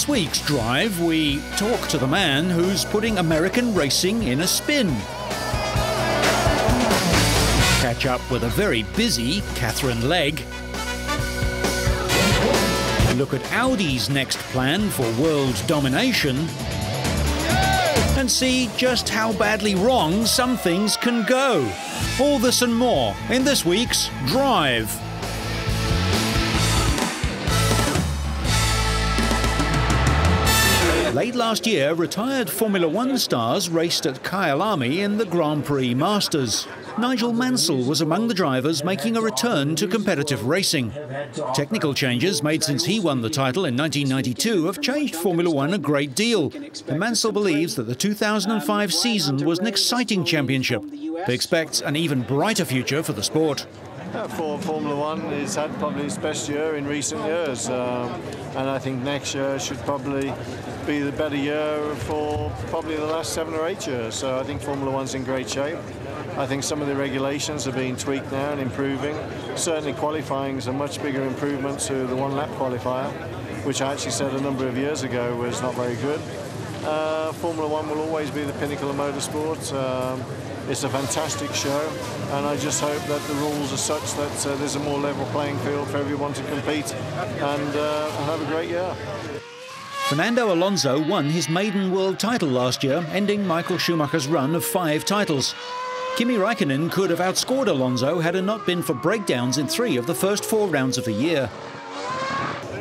this week's Drive, we talk to the man who's putting American racing in a spin. Catch up with a very busy Catherine Legg. Look at Audi's next plan for world domination. And see just how badly wrong some things can go. All this and more in this week's Drive. Late last year, retired Formula One stars raced at Kyalami in the Grand Prix Masters. Nigel Mansell was among the drivers making a return to competitive racing. Technical changes made since he won the title in 1992 have changed Formula One a great deal. And Mansell believes that the 2005 season was an exciting championship. He expects an even brighter future for the sport. For Formula One, it's had probably its best year in recent years, and I think next year should probably be the better year for probably the last 7 or 8 years. So I think Formula One's in great shape. I think some of the regulations are being tweaked now and improving. Certainly qualifying is a much bigger improvement to the one-lap qualifier, which I actually said a number of years ago was not very good. Formula One will always be the pinnacle of motorsport. It's a fantastic show, and I just hope that the rules are such that there's a more level playing field for everyone to compete and have a great year. Fernando Alonso won his maiden world title last year, ending Michael Schumacher's run of 5 titles. Kimi Räikkönen could have outscored Alonso had it not been for breakdowns in 3 of the first 4 rounds of the year.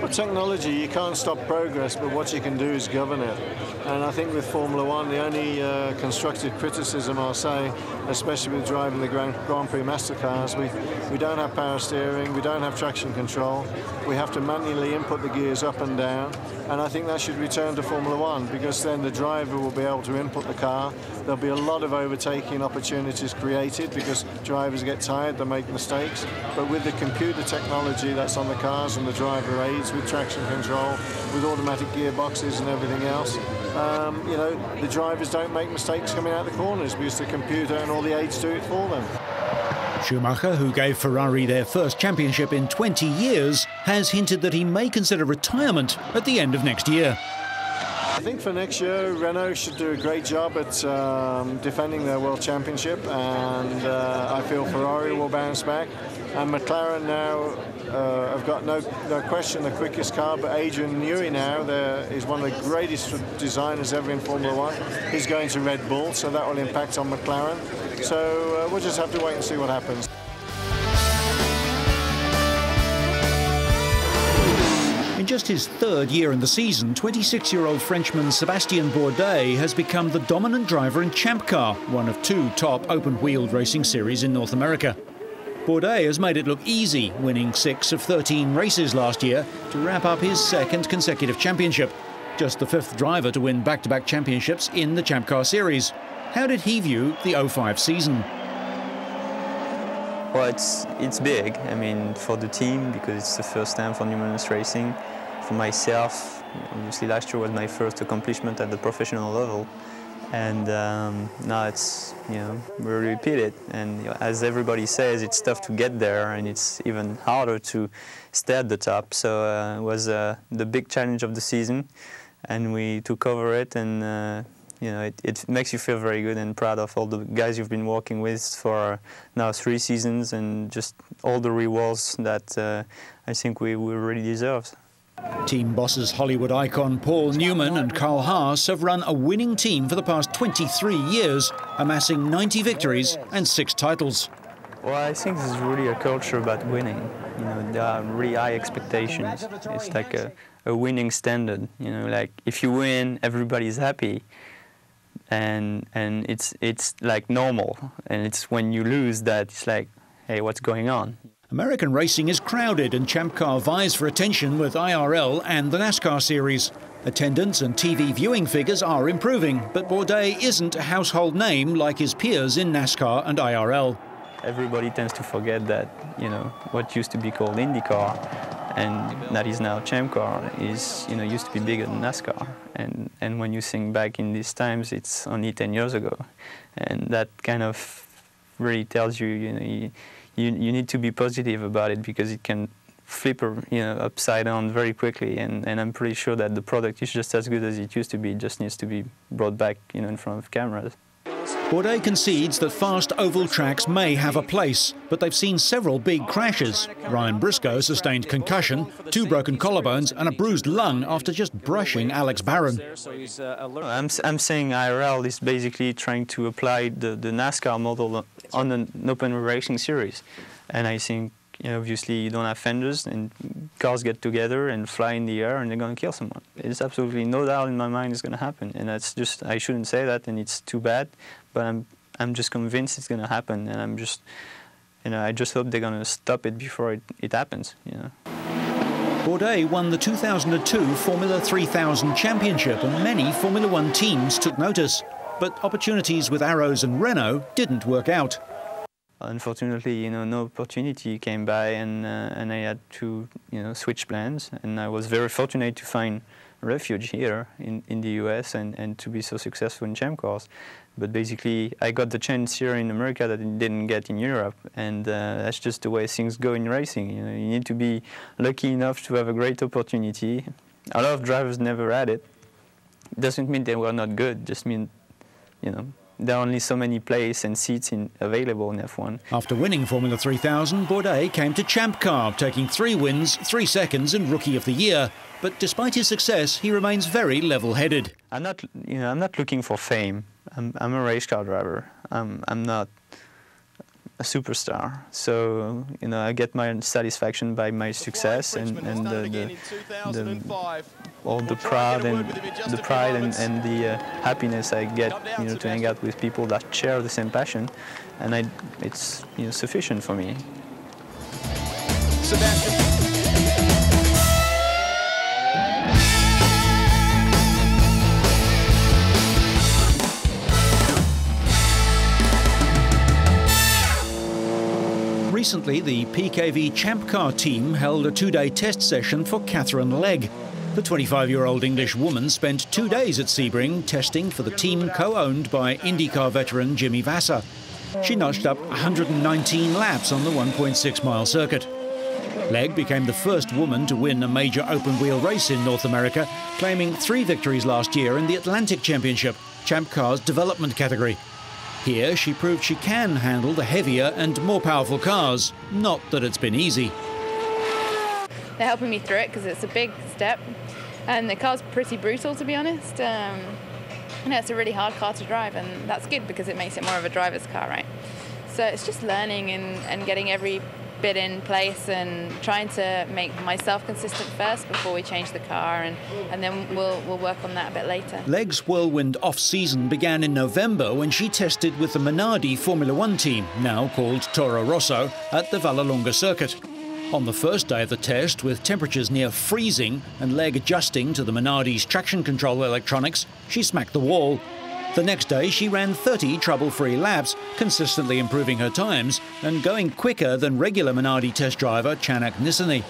Well, technology, you can't stop progress, but what you can do is govern it. And I think with Formula One, the only constructive criticism I'll say, especially with driving the Grand Prix Master cars, we don't have power steering, we don't have traction control, we have to manually input the gears up and down, and I think that should return to Formula One, because then the driver will be able to input the car. There'll be a lot of overtaking opportunities created because drivers get tired, they make mistakes, but with the computer technology that's on the cars and the driver aids, with traction control, with automatic gearboxes and everything else, you know, the drivers don't make mistakes coming out the corners because the computer and all the aids do it for them. Schumacher, who gave Ferrari their first championship in 20 years, has hinted that he may consider retirement at the end of next year. I think for next year, Renault should do a great job at defending their world championship, and I feel Ferrari will bounce back. And McLaren now have got no question the quickest car, but Adrian Newey now is one of the greatest designers ever in Formula One. He's going to Red Bull, so that will impact on McLaren. So we'll just have to wait and see what happens. In just his 3rd year in the season, 26-year-old Frenchman Sébastien Bourdais has become the dominant driver in Champ Car, one of 2 top open-wheeled racing series in North America. Bourdais has made it look easy, winning 6 of 13 races last year to wrap up his 2nd consecutive championship. Just the 5th driver to win back-to-back championships in the Champ Car series. How did he view the 05 season? Well, it's big. I mean, for the team, because it's the first time for Numerous Racing. For myself, obviously last year was my first accomplishment at the professional level. And now it's, you know, we repeat it. And you know, as everybody says, it's tough to get there, and it's even harder to stay at the top. So it was the big challenge of the season, and we took over it. And you know, it makes you feel very good and proud of all the guys you've been working with for now 3 seasons, and just all the rewards that I think we really deserve. Team bosses Hollywood icon Paul Newman and Carl Haas have run a winning team for the past 23 years, amassing 90 victories and 6 titles. Well, I think this is really a culture about winning. You know, there are really high expectations. It's like a winning standard. You know, like if you win, everybody's happy. And it's like normal, and it's when you lose that it's like, hey, what's going on? American racing is crowded, and Champ Car vies for attention with IRL and the NASCAR series. Attendance and TV viewing figures are improving, but Bourdais isn't a household name like his peers in NASCAR and IRL. Everybody tends to forget that, you know, what used to be called IndyCar, and that is now Champ Car, is, you know, used to be bigger than NASCAR. And when you think back in these times, it's only 10 years ago. And that kind of really tells you, you know, you need to be positive about it, because it can flip upside down very quickly, and I'm pretty sure that the product is just as good as it used to be. It just needs to be brought back in front of cameras. Bourdais concedes that fast oval tracks may have a place, but they've seen several big crashes. Ryan Briscoe sustained concussion, 2 broken collarbones and a bruised lung after just brushing Alex Barron. I'm saying IRL is basically trying to apply the NASCAR model on an open racing series, and I think obviously you don't have fenders and cars get together and fly in the air and they're going to kill someone. There's absolutely no doubt in my mind it's going to happen, and that's just, I shouldn't say that, and it's too bad, but I'm just convinced it's going to happen, and I'm just, I just hope they're going to stop it before it happens. Bourdais won the 2002 Formula 3000 Championship, and many Formula One teams took notice. But opportunities with Arrows and Renault didn't work out. Unfortunately, no opportunity came by, and I had to, switch plans. And I was very fortunate to find refuge here in the US and to be so successful in champ cars. But basically, I got the chance here in America that I didn't get in Europe, and that's just the way things go in racing. You need to be lucky enough to have a great opportunity. A lot of drivers never had it. Doesn't mean they were not good. Just mean, there are only so many places and seats available in F1. After winning Formula 3000, Bourdais came to Champ Car, taking 3 wins, 3 seconds and Rookie of the Year. But despite his success, he remains very level-headed. I'm not looking for fame. I'm a race car driver. I'm not a superstar. So I get my satisfaction by my success and all the pride and the happiness I get to hang out with people that share the same passion, and it's sufficient for me. Sebastian. Recently, the PKV Champ Car team held a 2-day test session for Catherine Legg. The 25-year-old English woman spent 2 days at Sebring testing for the team co-owned by IndyCar veteran Jimmy Vasser. She notched up 119 laps on the 1.6-mile circuit. Legg became the first woman to win a major open-wheel race in North America, claiming 3 victories last year in the Atlantic Championship, Champ Car's development category. Here, she proved she can handle the heavier and more powerful cars. Not that it's been easy. They're helping me through it because it's a big step, and the car's pretty brutal, to be honest. It's a really hard car to drive, and that's good because it makes it more of a driver's car, right? So it's just learning and getting every bit in place and trying to make myself consistent first before we change the car, and then we'll work on that a bit later. Legg's whirlwind off-season began in November when she tested with the Minardi Formula One team, now called Toro Rosso, at the Vallelunga circuit. On the first day of the test, with temperatures near freezing and Legg adjusting to the Minardi's traction control electronics, she smacked the wall. The next day, she ran 30 trouble-free laps, consistently improving her times and going quicker than regular Minardi test driver Chanak Nissany.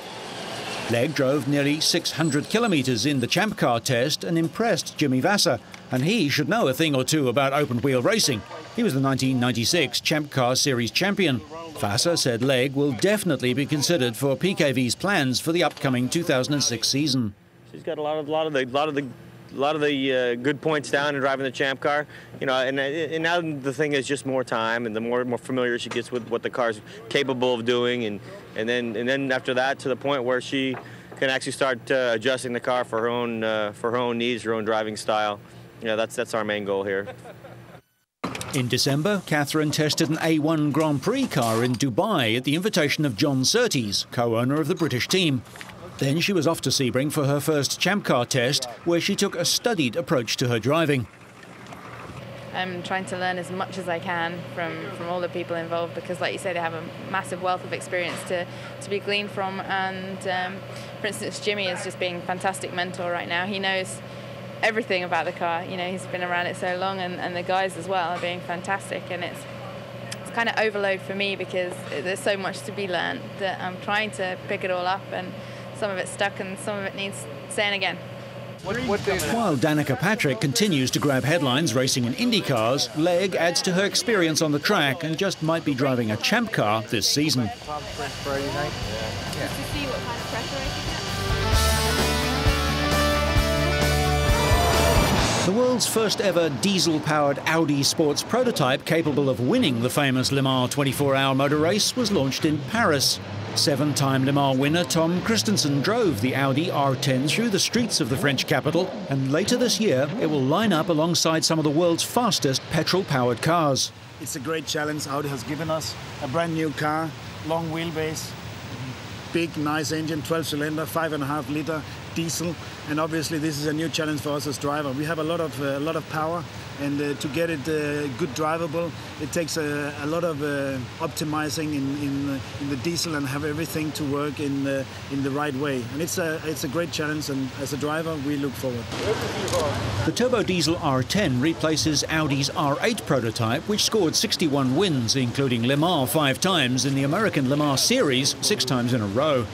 Legg drove nearly 600 kilometres in the Champ Car test and impressed Jimmy Vasser, and he should know a thing or two about open-wheel racing. He was the 1996 Champ Car Series champion. Vasser said Legg will definitely be considered for PKV's plans for the upcoming 2006 season. She's got a lot of the good points down in driving the Champ Car, and now the thing is just more time, and the more familiar she gets with what the car's capable of doing, and then after that to the point where she can actually start adjusting the car for her own needs, her own driving style. That's our main goal here. In December, Catherine tested an A1 Grand Prix car in Dubai at the invitation of John Surtees, co-owner of the British team. Then she was off to Sebring for her first Champ Car test, where she took a studied approach to her driving. I'm trying to learn as much as I can from all the people involved because, like you say, they have a massive wealth of experience to be gleaned from. And, for instance, Jimmy is just being a fantastic mentor right now. He knows everything about the car. He's been around it so long, and the guys as well are being fantastic. And it's kind of overload for me because there's so much to be learned that I'm trying to pick it all up, and some of it's stuck and some of it needs saying again. While Danica Patrick continues to grab headlines racing in Indy cars, Legg adds to her experience on the track and just might be driving a champ car this season. The world's first ever diesel-powered Audi sports prototype capable of winning the famous Le Mans 24-hour motor race was launched in Paris. 7-time Le Mans winner Tom Christensen drove the Audi R10 through the streets of the French capital, and later this year it will line up alongside some of the world's fastest petrol-powered cars. It's a great challenge Audi has given us. A brand new car, long wheelbase, big, nice engine, 12-cylinder, 5.5 liter diesel, and obviously this is a new challenge for us as driver. We have a lot of power, and to get it good drivable, it takes a lot of optimizing in the diesel and have everything to work in the right way. And it's a great challenge, and as a driver, we look forward. The turbo diesel R10 replaces Audi's R8 prototype, which scored 61 wins, including Le Mans 5 times and the American Le Mans Series 6 times in a row.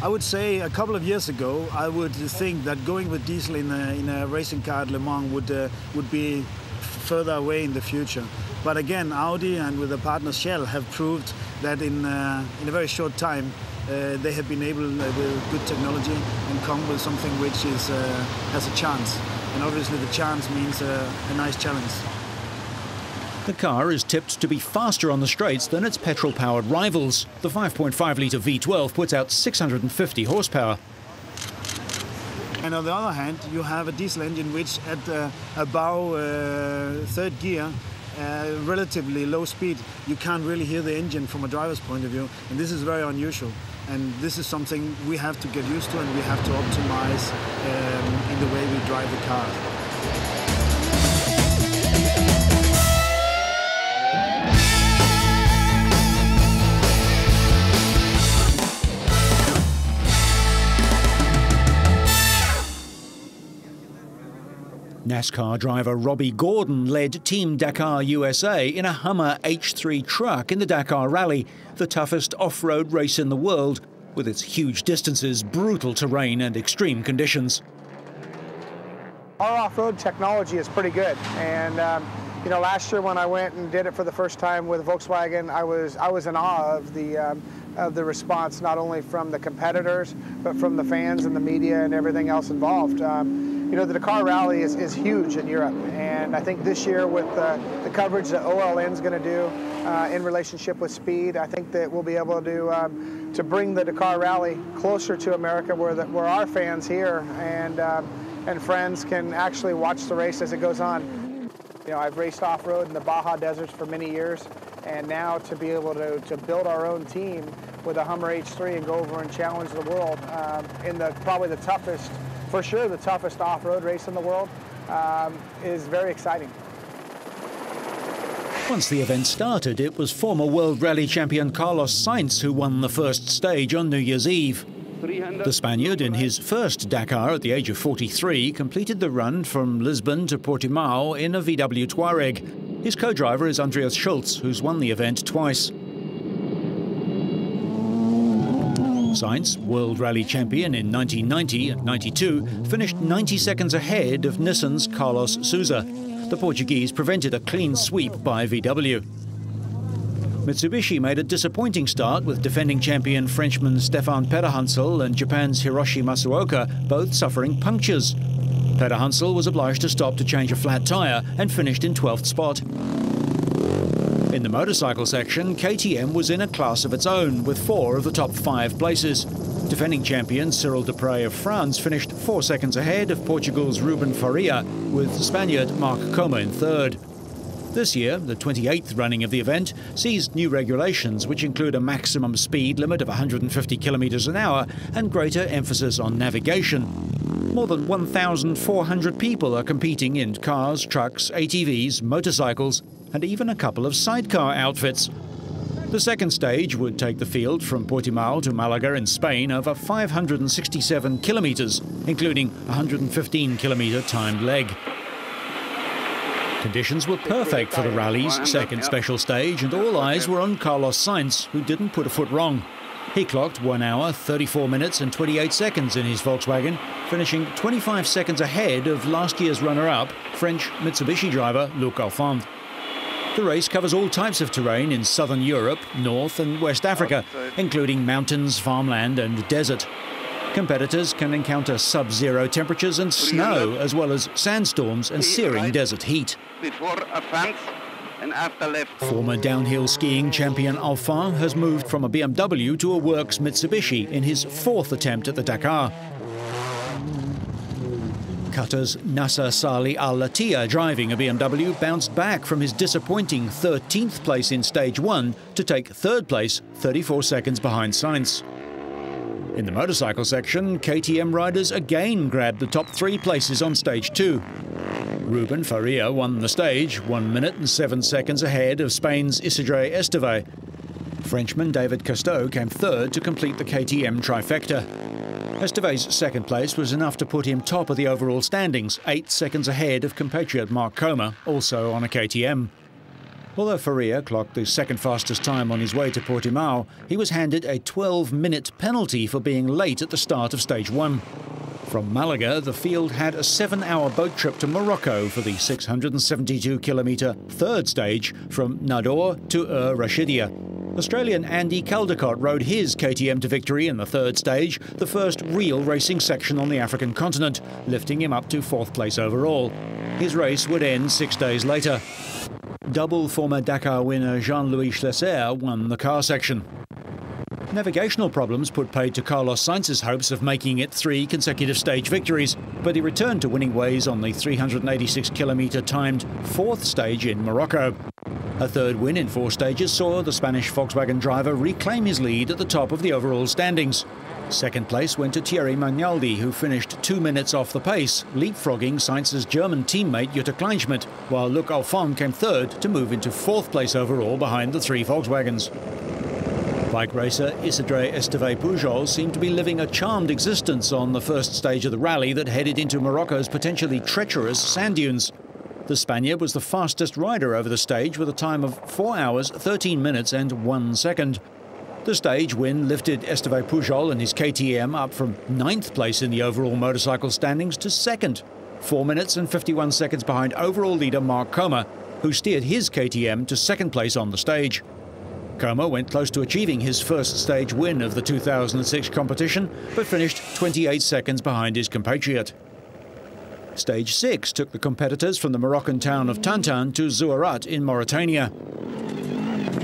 I would say a couple of years ago, I would think that going with diesel in a racing car at Le Mans would be further away in the future. But again, Audi and with the partner Shell have proved that in a very short time they have been able, with good technology, and come with something which has a chance. And obviously the chance means a nice challenge. The car is tipped to be faster on the straights than its petrol-powered rivals. The 5.5-litre V12 puts out 650 horsepower. And on the other hand, you have a diesel engine which at about third gear, relatively low speed, you can't really hear the engine from a driver's point of view. And this is very unusual. And this is something we have to get used to, and we have to optimize in the way we drive the car. NASCAR driver Robbie Gordon led Team Dakar USA in a Hummer H3 truck in the Dakar Rally, the toughest off-road race in the world, with its huge distances, brutal terrain and extreme conditions. Our off-road technology is pretty good, and you know, last year when I went and did it for the first time with Volkswagen, I was in awe of the response, not only from the competitors, but from the fans and the media and everything else involved. You know, the Dakar Rally is huge in Europe, and I think this year with the coverage that OLN is going to do in relationship with speed, I think that we'll be able to bring the Dakar Rally closer to America, where our fans here and friends can actually watch the race as it goes on. You know, I've raced off-road in the Baja deserts for many years, and now to be able to build our own team with a Hummer H3 and go over and challenge the world in probably the toughest, for sure the toughest off-road race in the world, is very exciting. Once the event started, it was former World Rally champion Carlos Sainz who won the first stage on New Year's Eve. The Spaniard, in his first Dakar at the age of 43, completed the run from Lisbon to Portimao in a VW Touareg. His co-driver is Andreas Schultz, who's won the event twice. Sainz, World Rally champion in 1990 and 92, finished 90 seconds ahead of Nissan's Carlos Souza. The Portuguese prevented a clean sweep by VW. Mitsubishi made a disappointing start with defending champion Frenchman Stefan Pederhansel and Japan's Hiroshi Masuoka both suffering punctures. Pederhansel was obliged to stop to change a flat tyre and finished in 12th spot. In the motorcycle section, KTM was in a class of its own, with 4 of the top 5 places. Defending champion Cyril Dupre of France finished 4 seconds ahead of Portugal's Ruben Faria, with Spaniard Marc Coma in 3rd. This year, the 28th running of the event, sees new regulations which include a maximum speed limit of 150 kilometers an hour and greater emphasis on navigation. More than 1,400 people are competing in cars, trucks, ATVs, motorcycles, and even a couple of sidecar outfits. The second stage would take the field from Portimao to Malaga in Spain over 567 kilometers, including a 115-kilometer timed leg. Conditions were perfect for the rally's second special stage, and all eyes were on Carlos Sainz, who didn't put a foot wrong. He clocked 1 hour, 34 minutes and 28 seconds in his Volkswagen, finishing 25 seconds ahead of last year's runner-up, French Mitsubishi driver Luc Alphand. The race covers all types of terrain in southern Europe, North and West Africa, including mountains, farmland and desert. Competitors can encounter sub-zero temperatures and snow, as well as sandstorms and searing desert heat. Before a fence and after left. Former downhill skiing champion Alphand has moved from a BMW to a works Mitsubishi in his 4th attempt at the Dakar. Qatar's Nasser Salih Al Attiyah, driving a BMW, bounced back from his disappointing 13th place in Stage 1 to take 3rd place, 34 seconds behind Sainz. In the motorcycle section, KTM riders again grabbed the top 3 places on Stage 2. Ruben Faria won the stage, 1 minute and 7 seconds ahead of Spain's Isidre Esteve. Frenchman David Costeau came 3rd to complete the KTM trifecta. Esteve's 2nd place was enough to put him top of the overall standings, 8 seconds ahead of compatriot Mark Comer, also on a KTM. Although Faria clocked the 2nd fastest time on his way to Portimao, he was handed a 12-minute penalty for being late at the start of Stage 1. From Malaga, the field had a 7-hour boat trip to Morocco for the 672-kilometre 3rd stage from Nador to Rashidia. Australian Andy Caldecott rode his KTM to victory in the 3rd stage, the first real racing section on the African continent, lifting him up to 4th place overall. His race would end 6 days later. Double former Dakar winner Jean-Louis Schlesser won the car section. Navigational problems put paid to Carlos Sainz's hopes of making it 3 consecutive stage victories, but he returned to winning ways on the 386-kilometre timed 4th stage in Morocco. A 3rd win in 4 stages saw the Spanish Volkswagen driver reclaim his lead at the top of the overall standings. 2nd place went to Thierry Magnaldi, who finished 2 minutes off the pace, leapfrogging Sainz's German teammate Jutta Kleinschmidt, while Luc Alphand came 3rd to move into 4th place overall behind the 3 Volkswagens. Bike racer Isidre Esteve Pujol seemed to be living a charmed existence on the 1st stage of the rally that headed into Morocco's potentially treacherous sand dunes. The Spaniard was the fastest rider over the stage with a time of 4 hours, 13 minutes and 1 second. The stage win lifted Esteve Pujol and his KTM up from 9th place in the overall motorcycle standings to 2nd, 4 minutes and 51 seconds behind overall leader Mark Comer, who steered his KTM to 2nd place on the stage. Comer went close to achieving his 1st stage win of the 2006 competition, but finished 28 seconds behind his compatriot. Stage 6 took the competitors from the Moroccan town of Tantan to Zouarat in Mauritania.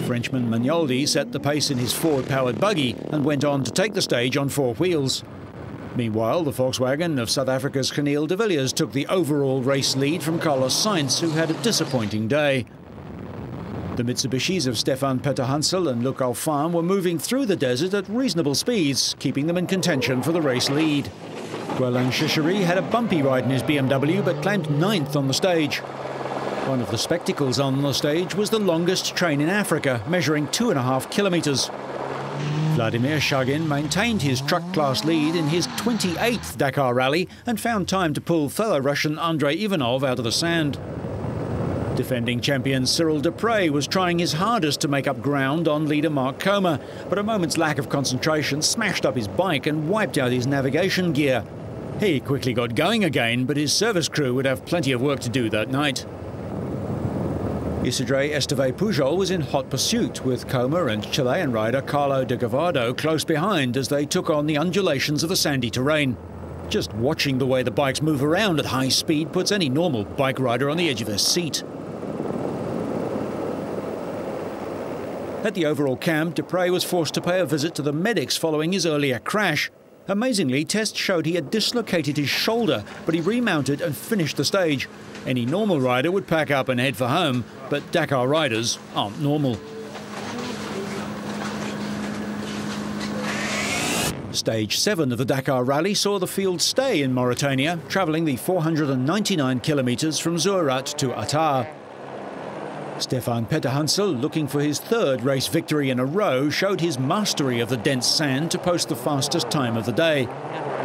Frenchman Magnaldi set the pace in his Ford-powered buggy and went on to take the stage on 4 wheels. Meanwhile, the Volkswagen of South Africa's Geniel de Villiers took the overall race lead from Carlos Sainz, who had a disappointing day. The Mitsubishis of Stefan Peter-Hansel and Luc Alphand were moving through the desert at reasonable speeds, keeping them in contention for the race lead. Guerlain Chichery had a bumpy ride in his BMW, but claimed 9th on the stage. One of the spectacles on the stage was the longest train in Africa, measuring 2.5 kilometres. Vladimir Shagin maintained his truck-class lead in his 28th Dakar rally and found time to pull fellow Russian Andrei Ivanov out of the sand. Defending champion Cyril Dupre was trying his hardest to make up ground on leader Mark Comer, but a moment's lack of concentration smashed up his bike and wiped out his navigation gear. He quickly got going again, but his service crew would have plenty of work to do that night. Isidre Esteve Pujol was in hot pursuit, with Comer and Chilean rider Carlo de Gavado close behind as they took on the undulations of the sandy terrain. Just watching the way the bikes move around at high speed puts any normal bike rider on the edge of their seat. At the overall camp, Dupre was forced to pay a visit to the medics following his earlier crash. Amazingly, tests showed he had dislocated his shoulder, but he remounted and finished the stage. Any normal rider would pack up and head for home, but Dakar riders aren't normal. Stage 7 of the Dakar Rally saw the field stay in Mauritania, travelling the 499 kilometres from Zouarat to Attar. Stefan Peter-Hansel, looking for his 3rd race victory in a row, showed his mastery of the dense sand to post the fastest time of the day.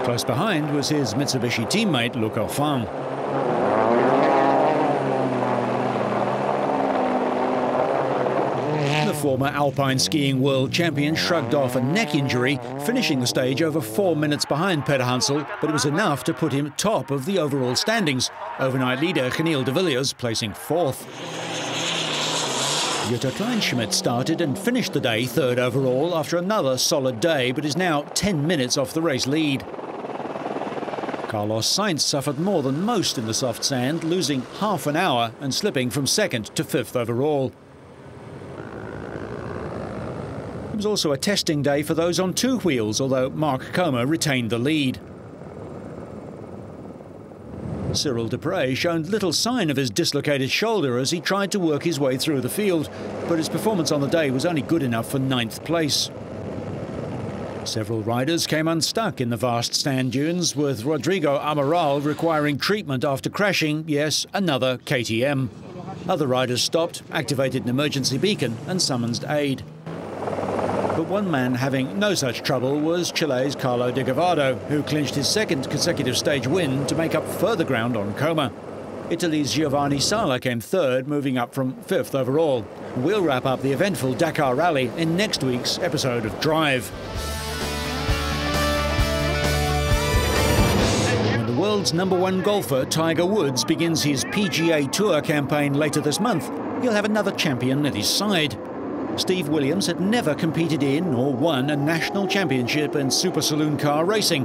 Close behind was his Mitsubishi teammate Luc Alphand. The Former alpine skiing world champion shrugged off a neck injury, finishing the stage over 4 minutes behind Peter Hansel, but it was enough to put him top of the overall standings. Overnight leader Kenil de Villiers placing 4th. Jutta Kleinschmidt started and finished the day 3rd overall after another solid day, but is now 10 minutes off the race lead. Carlos Sainz suffered more than most in the soft sand, losing half an hour and slipping from 2nd to 5th overall. It was also a testing day for those on 2 wheels, although Mark Comer retained the lead. Cyril Dupre showed little sign of his dislocated shoulder as he tried to work his way through the field, but his performance on the day was only good enough for 9th place. Several riders came unstuck in the vast sand dunes, with Rodrigo Amaral requiring treatment after crashing, yes, another KTM. Other riders stopped, activated an emergency beacon and summoned aid. But one man having no such trouble was Chile's Carlo Di Gavado, who clinched his 2nd consecutive stage win to make up further ground on Comer. Italy's Giovanni Sala came 3rd, moving up from 5th overall. We'll wrap up the eventful Dakar Rally in next week's episode of Drive. When the world's #1 golfer, Tiger Woods, begins his PGA Tour campaign later this month, he'll have another champion at his side. Steve Williams had never competed in or won a national championship in Super Saloon car racing.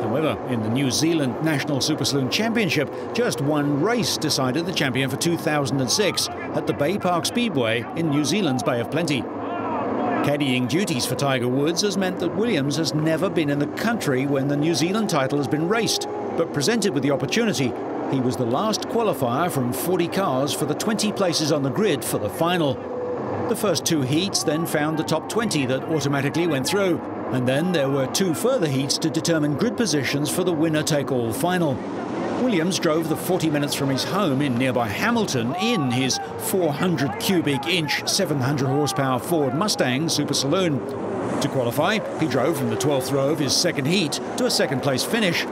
However, in the New Zealand National Super Saloon Championship, just one race decided the champion for 2006 at the Bay Park Speedway in New Zealand's Bay of Plenty. Caddying duties for Tiger Woods has meant that Williams has never been in the country when the New Zealand title has been raced, but presented with the opportunity, he was the last qualifier from 40 cars for the 20 places on the grid for the final. The first 2 heats then found the top 20 that automatically went through, and then there were 2 further heats to determine grid positions for the winner-take-all final. Williams drove the 40 minutes from his home in nearby Hamilton in his 400 cubic inch 700 horsepower Ford Mustang Super Saloon. To qualify, he drove from the 12th row of his 2nd heat to a 2nd place finish.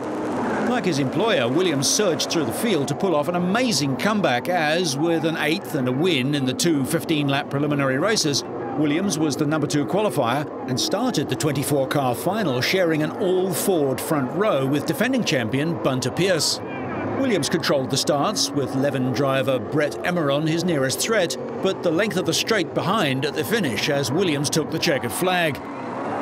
Like his employer, Williams surged through the field to pull off an amazing comeback as, with an 8th and a win in the 2 15-lap preliminary races, Williams was the #2 qualifier and started the 24-car final sharing an all-Ford front row with defending champion Bunter Pierce. Williams controlled the starts, with Levin driver Brett Emmeron his nearest threat, but the length of the straight behind at the finish as Williams took the checkered flag.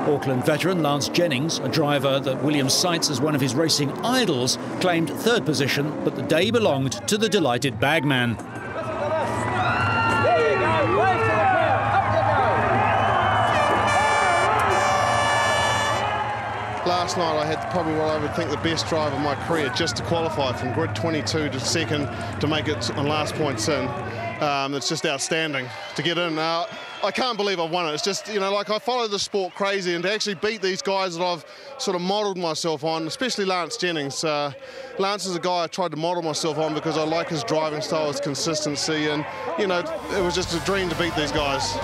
Auckland veteran Lance Jennings, a driver that Williams cites as one of his racing idols, claimed 3rd position, but the day belonged to the delighted bagman. Last night I had probably what I would think the best drive of my career just to qualify from grid 22 to 2nd to make it on last points in. It's just outstanding to get in. I can't believe I've won it. It's just, you know, like I follow the sport crazy, and to actually beat these guys that I've sort of modelled myself on, especially Lance Jennings. Lance is a guy I tried to model myself on because I like his driving style, his consistency, and, you know, it was just a dream to beat these guys.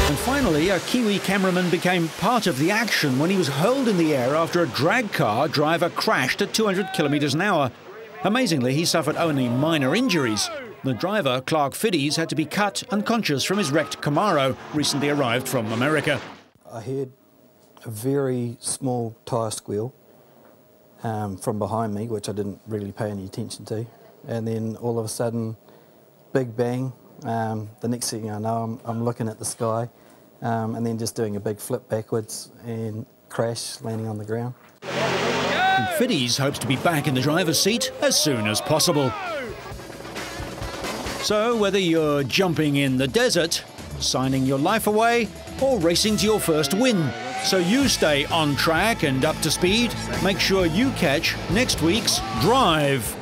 And finally, a Kiwi cameraman became part of the action when he was hurled in the air after a drag car driver crashed at 200 kilometres an hour. Amazingly, he suffered only minor injuries. The driver, Clark Fiddies, had to be cut unconscious from his wrecked Camaro, recently arrived from America. I heard a very small tyre squeal from behind me, which I didn't really pay any attention to. And then all of a sudden, big bang. The next thing I know, I'm looking at the sky and then just doing a big flip backwards and crash, landing on the ground. And Fiddies hopes to be back in the driver's seat as soon as possible. So whether you're jumping in the desert, signing your life away, or racing to your first win, so you stay on track and up to speed, make sure you catch next week's Drive.